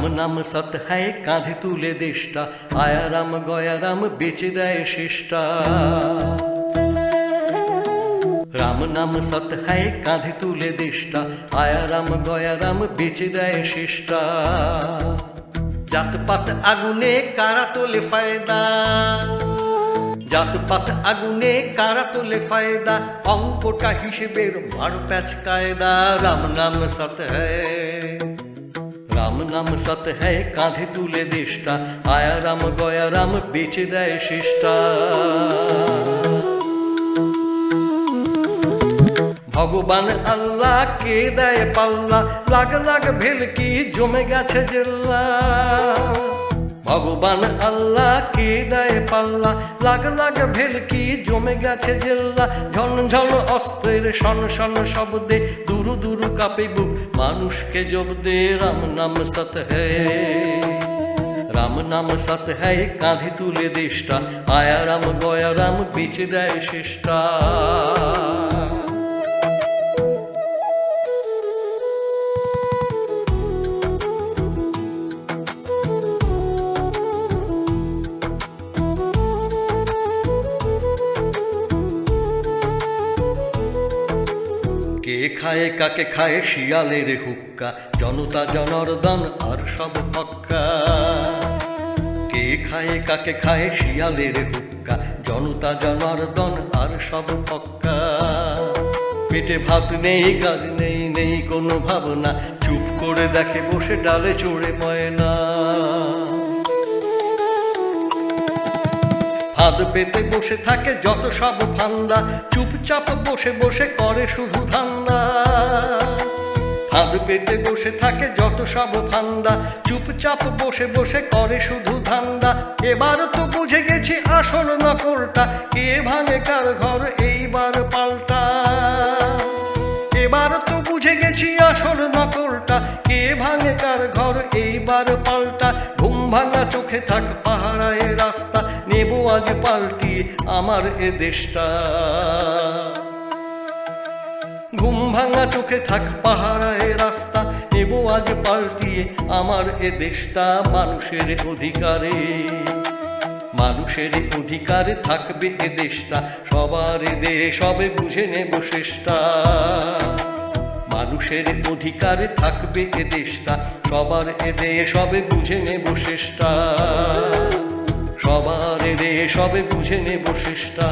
राम नाम सत है कांधे तुले देष्टा, आया राम गया राम बेचे दे शिष्टा। राम नाम सत है कांधे तुले देष्टा, आया राम गया राम बेचे दे शिष्टा। जात पात आगुने कारा तोले फायदा, जात पात आगुने कारा तोले फायदा, अंकटा हिसेबेर मारो पैच कायदा। राम नाम सत है, राम नाम सत है कांधे तुले देष्टा, आया राम गया राम बेचे दे शिष्टा। भगवान अल्लाह के दे पल्ला, लाग लाग भेलकी जमे गेछे जिल्ला। भगवान अल्लाह के दे पल्ला, लाग लाग भेलकी जमे गेछे जिल्ला। झन झन अस्त्रेर शन शन शब्दे दुरु दुरु कापे बुक मानुष के जब्दे। राम नाम सत है, राम नाम सत है कांधे तुले देष्टा, आया राम गया राम बेचे दे शिष्टा। কে খায় কাকে খায় শিয়ালের হুক্কা, জনতা জনার্দন আর সব পক্কা। কে খায় কাকে খায় শিয়ালের হুক্কা, জনতা জনার্দন আর সব পক্কা। পেটে ভাত নেই কাজ নেই নেই কোনো ভাবনা, চুপ করে দেখে বসে ডালে চড়ে ময়না। হাত পেতে বসে থাকে যত সব ফান্দা, চুপচাপ বসে বসে করে শুধু ধান্দা। হাত পেতে বসে থাকে যত সব ফান্দা, চুপচাপ বসে বসে করে শুধু ধান্দা। এবার তো বুঝে গেছি আসল নকলটা, কে ভাঙে কার ঘর এইবার পাল্টা। এবার তো বুঝে গেছি আসল নকলটা, কে ভাঙে কার ঘর এইবার পাল্টা। ঘুম ভাঙা চোখে থাক পাহারায় রাস্তা, নেব আজ পাল্টি আমার এ দেশটা। ঘুম ভাঙা চোখে থাক পাহারায় রাস্তা, নেব আজ পাল্টিয়ে আমার এ দেশটা। মানুষের অধিকারে, মানুষের অধিকারে থাকবে এ দেশটা, সবার দেশ সবে বুঝে নেব শেষটা। মানুষের অধিকারে থাকবে এ দেশটা, সবার দেশ সবে বুঝে নেব শেষটা। সবার দেশ সবে বুঝে নেব শেষটা,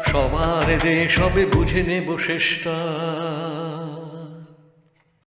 সবার দেশ সবে বুঝে নেব শেষটা।